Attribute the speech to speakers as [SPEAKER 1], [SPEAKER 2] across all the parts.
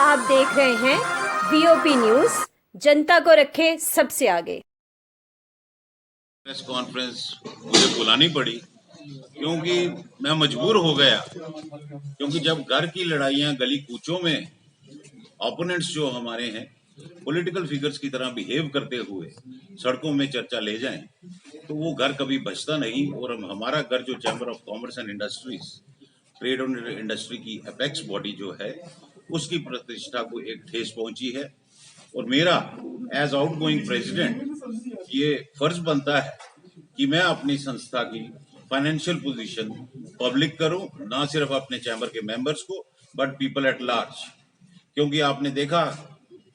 [SPEAKER 1] आप देख रहे हैं वीओपी न्यूज, जनता को रखे सबसे आगे।
[SPEAKER 2] प्रेस कॉन्फ्रेंस मुझे बुलानी पड़ी क्योंकि मैं मजबूर हो गया, क्योंकि जब घर की लड़ाइयां गली कूचों में ओपोनेंट्स जो हमारे हैं पॉलिटिकल फिगर्स की तरह बिहेव करते हुए सड़कों में चर्चा ले जाएं, तो वो घर कभी बचता नहीं। और हमारा घर जो chamber of commerce and industries, trade और इंडस्ट्री की अपेक्स बॉडी जो है, उसकी प्रतिष्ठा को एक ठेस पहुंची है। और मेरा एज आउटगोइंग प्रेसिडेंट ये फर्ज बनता है कि मैं अपनी संस्था की फाइनेंशियल पोजीशन पब्लिक करूं, ना सिर्फ अपने चैम्बर के मेंबर्स को बट पीपल एट लार्ज। क्योंकि आपने देखा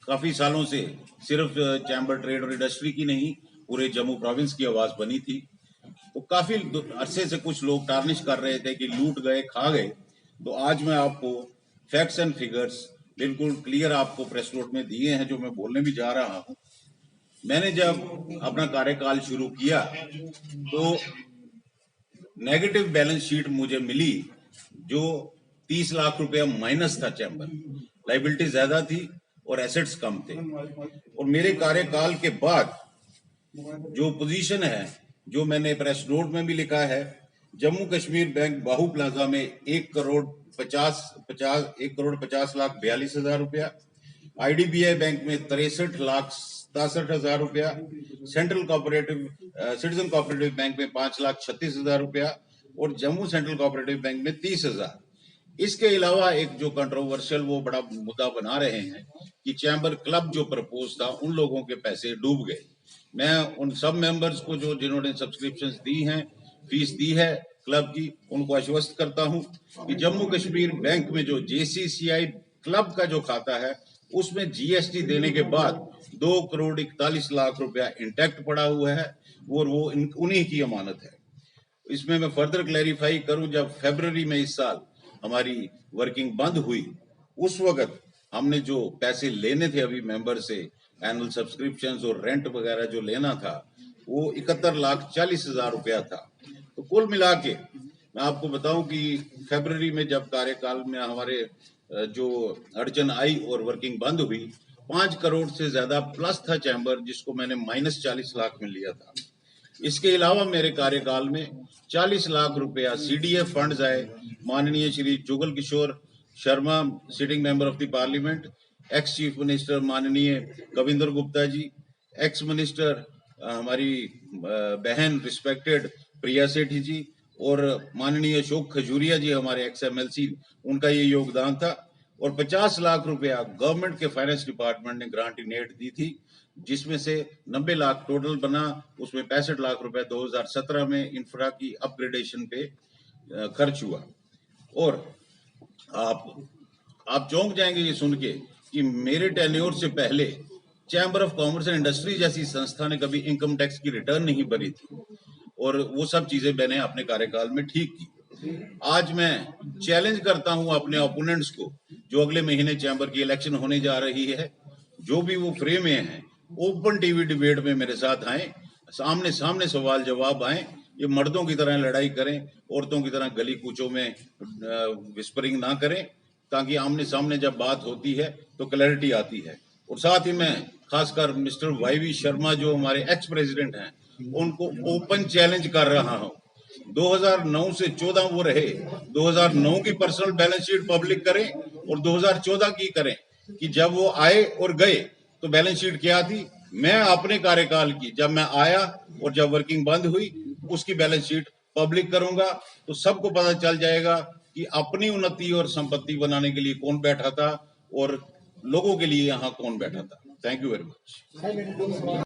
[SPEAKER 2] काफी सालों से सिर्फ चैम्बर ट्रेड और इंडस्ट्री की नहीं, पूरे जम्मू प्रोविंस की आवाज बनी थी। तो काफी अरसे से कुछ लोग टार्निश कर रहे थे कि लूट गए, खा गए। तो आज मैं आपको फैक्ट्स एंड फिगर्स बिल्कुल क्लियर आपको प्रेस नोट में दिए हैं, जो मैं बोलने भी जा रहा हूं। मैंने जब अपना कार्यकाल शुरू किया तो नेगेटिव बैलेंस शीट मुझे मिली, जो 30 लाख रुपया माइनस था। चैम्बर लाइबिलिटी ज्यादा थी और एसेट्स कम थे। और मेरे कार्यकाल के बाद जो पोजीशन है, जो मैंने प्रेस नोट में भी लिखा है, जम्मू कश्मीर बैंक बाहू प्लाजा में 1,50,42,42,000 रुपया, IDBI बैंक में 63,67,000 रुपया, central cooperative citizen cooperative bank में 5,36,000 रुपया और जम्मू सेंट्रल कोऑपरेटिव बैंक में 30,000। इसके अलावा एक जो कंट्रोवर्शियल वो बड़ा मुद्दा बना रहे हैं कि चैम्बर क्लब जो प्रपोज था, उन लोगों के पैसे डूब गए। मैं उन सब मेंबर्स को जो जिन्होंने सब्सक्रिप्शंस दी हैं, फीस दी है क्लब की, उनको आश्वस्त करता हूं कि जम्मू कश्मीर बैंक में जो JCCI क्लब का जो खाता है, उसमें GST देने के बाद 2,41,00,000 रुपया इंटैक्ट पड़ा हुआ है और वो उन्हीं की अमानत है। इसमें मैं फर्दर क्लैरिफाई करूं, जब फरवरी में इस साल हमारी वर्किंग बंद हुई, उस वक्त हमने जो पैसे लेने थे अभी मेंबर से, एनुअल सब्सक्रिप्शंस और रेंट वगैरह जो लेना था, वो 71,40,000 रुपया था। तो कुल मिला के मैं आपको बताऊं कि फरवरी में जब कार्यकाल में हमारे जो अड़चन आई और वर्किंग बंद हुई, 5 करोड़ से ज्यादा प्लस था चैम्बर, जिसको मैंने माइनस 40 लाख में लिया था। इसके अलावा मेरे कार्यकाल में 40 लाख रुपया CDF फंड्स आए। माननीय Shri Jugal Kishore Sharma, sitting member of the parliament, ex chief minister माननीय कविंदर गुप्ता जी, एक्स मिनिस्टर हमारी बहन रिस्पेक्टेड प्रिया सेठी जी और माननीय अशोक खजूरिया जी हमारे एक्स MLC, उनका ये योगदान था। और 50 लाख रुपया गवर्नमेंट के फाइनेंस डिपार्टमेंट ने ग्रांट इन एड दी थी, जिसमें से 90 लाख टोटल बना। उसमें 65 लाख रुपए 2017 में इंफ्रा की अपग्रेडेशन पे खर्च हुआ। और आप चौंक जाएंगे ये सुन के कि मेरे टेन्योर से पहले chamber of commerce and industry जैसी संस्था ने कभी इनकम टैक्स की रिटर्न नहीं भरी थी, और वो सब चीजें मैंने अपने कार्यकाल में ठीक की। आज मैं चैलेंज करता हूं अपने ओपोनेंट्स को, जो अगले महीने चैम्बर की इलेक्शन होने जा रही है, जो भी वो फ्रेम में है, ओपन टीवी डिबेट में मेरे साथ आए, सामने सामने सवाल जवाब आए। ये मर्दों की तरह लड़ाई करें, औरतों की तरह गली कूचों में विस्परिंग ना करें, ताकि आमने सामने जब बात होती है तो क्लैरिटी आती है। और साथ ही मैं खासकर मिस्टर YV शर्मा जो हमारे एक्स प्रेसिडेंट हैं, उनको ओपन चैलेंज कर रहा हूं। 2009 से 14 वो रहे, 2009 की पर्सनल बैलेंस शीट पब्लिक करें और 2014 की करें कि जब वो आए और गए तो बैलेंस शीट क्या थी। मैं अपने कार्यकाल की, जब मैं आया और जब वर्किंग बंद हुई, उसकी बैलेंस शीट पब्लिक करूंगा, तो सबको पता चल जाएगा कि अपनी उन्नति और संपत्ति बनाने के लिए कौन बैठा था और लोगों के लिए यहाँ कौन बैठा था। Thank you very much.